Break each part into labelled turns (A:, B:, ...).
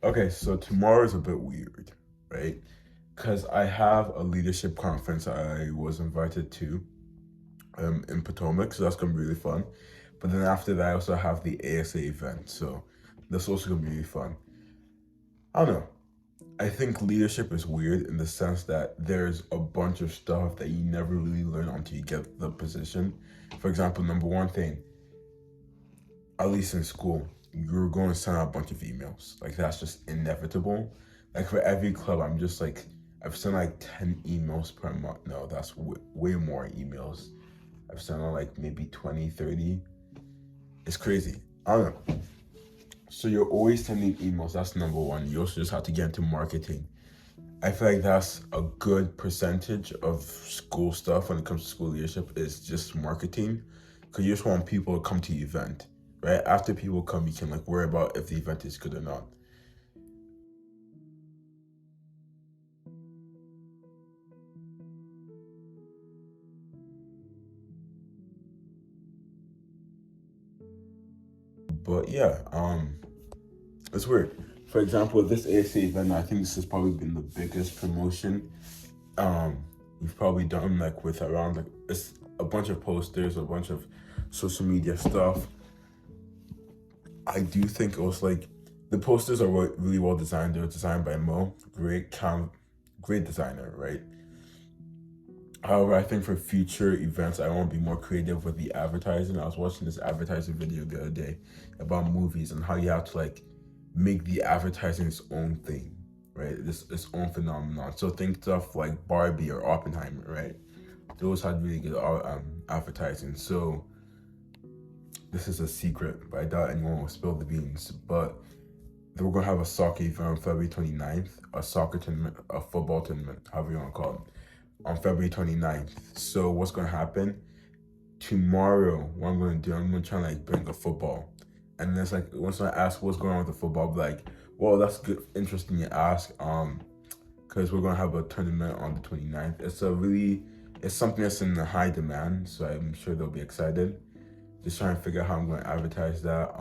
A: Okay, so tomorrow is a bit weird, right? Because I have a leadership conference I was invited to in Potomac, so that's gonna be really fun. But then after that, I also have the ASA event, so that's also gonna be really fun. I don't know. I think leadership is weird in the sense that there's a bunch of stuff that you never really learn until you get the position. For example, number one thing, at least in school, you're going to send out a bunch of emails. Like that's just inevitable. Like for every club, I'm just like I've sent like 10 emails per month. No, that's way more emails. I've sent out like maybe 20, 30. It's crazy. I don't know. So you're always sending emails. That's number one. You also just have to get into marketing. I feel like that's a good percentage of school stuff when it comes to school leadership is just marketing, because you just want people to come to the event, right? After people come, you can like worry about if the event is good or not. But yeah, it's weird. For example, this ASA event, I think this has probably been the biggest promotion um we've probably done, like with around like it's a bunch of posters, a bunch of social media stuff. I do think it was like the posters are really well designed. They were designed by Mo, great designer, right? However, I think for future events, I want to be more creative with the advertising. I was watching this advertising video the other day about movies and how you have to like make the advertising its own thing, right? This its own phenomenon. So think stuff like Barbie or Oppenheimer, right? Those had really good advertising. So this is a secret, but I doubt anyone will spill the beans. But we're gonna have a soccer event on February 29th, a soccer tournament, a football tournament, however you wanna call it, on February 29th. So what's gonna happen? Tomorrow, what I'm gonna do, I'm gonna try and like bring a football. And then it's like once I ask what's going on with the football, I'll be like, well, that's good, interesting you ask. Because we're gonna have a tournament on the 29th. It's something that's in high demand, so I'm sure they'll be excited. Just trying to figure out how I'm gonna advertise that.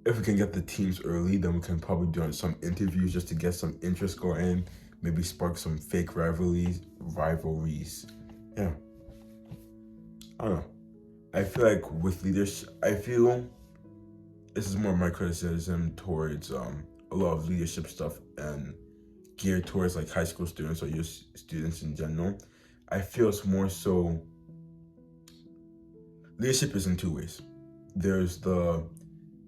A: If we can get the teams early, then we can probably do some interviews just to get some interest going, maybe spark some fake rivalries. Yeah, I don't know. I feel like with leadership, I feel this is more my criticism towards a lot of leadership stuff and geared towards like high school students or youth students in general. I feel it's more so leadership is in two ways. There's the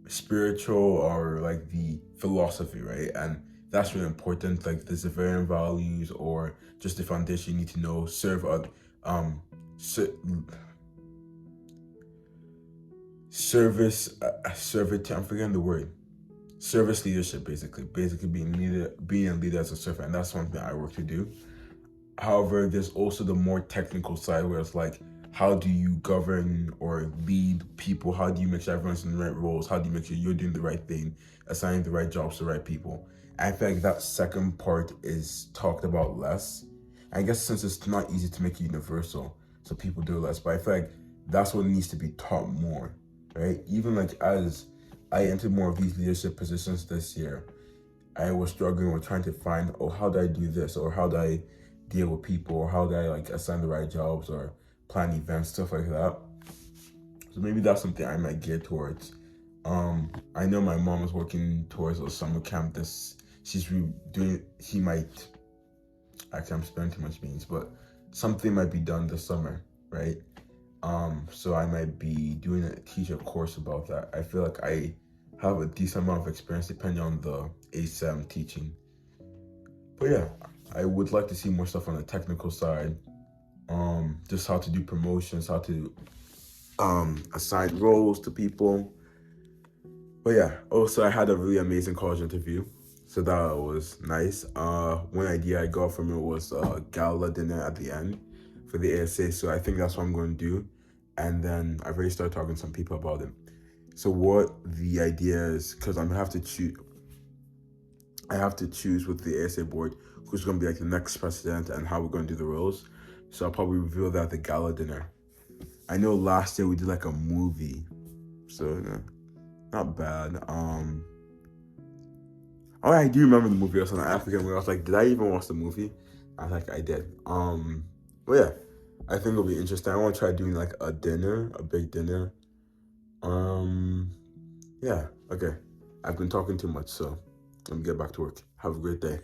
A: spiritual or like the philosophy, right? And that's really important. Like the Zavarian values or just the foundation you need to know. Um, ser- service. I'm forgetting the word. Service leadership, basically being a leader as a servant, and that's something I work to do. However, there's also the more technical side where it's like, how do you govern or lead people? How do you make sure everyone's in the right roles? How do you make sure you're doing the right thing, assigning the right jobs to the right people? I feel like that second part is talked about less. I guess since it's not easy to make it universal, so people do less. But I feel like that's what needs to be taught more, right? Even like as I entered more of these leadership positions this year, I was struggling with trying to find, oh, how do I do this? Or how do I deal with people? Or how do I like assign the right jobs or plan events, stuff like that. So maybe that's something I might gear towards. I know my mom is working towards a summer camp. She might, actually, I'm spending too much beans, but something might be done this summer, right? So I might be doing a teacher course about that. I feel like I have a decent amount of experience depending on the ASAM teaching. But yeah, I would like to see more stuff on the technical side. Just how to do promotions, how to assign roles to people. But yeah, also I had a really amazing college interview. So that was nice. One idea I got from it was a gala dinner at the end for the ASA. So I think that's what I'm going to do. And then I've already started talking to some people about it. So what the idea is, because I have to choose with the ASA board who's going to be like the next president and how we're going to do the roles. So I'll probably reveal that at the gala dinner. I know last year we did like a movie, so not bad. Oh, I do remember the movie. I was on African where I was like, did I even watch the movie? I was like, I did. But yeah, I think it'll be interesting. I want to try doing like a dinner, a big dinner. Um, yeah, okay. I've been talking too much, so let me get back to work. Have a great day.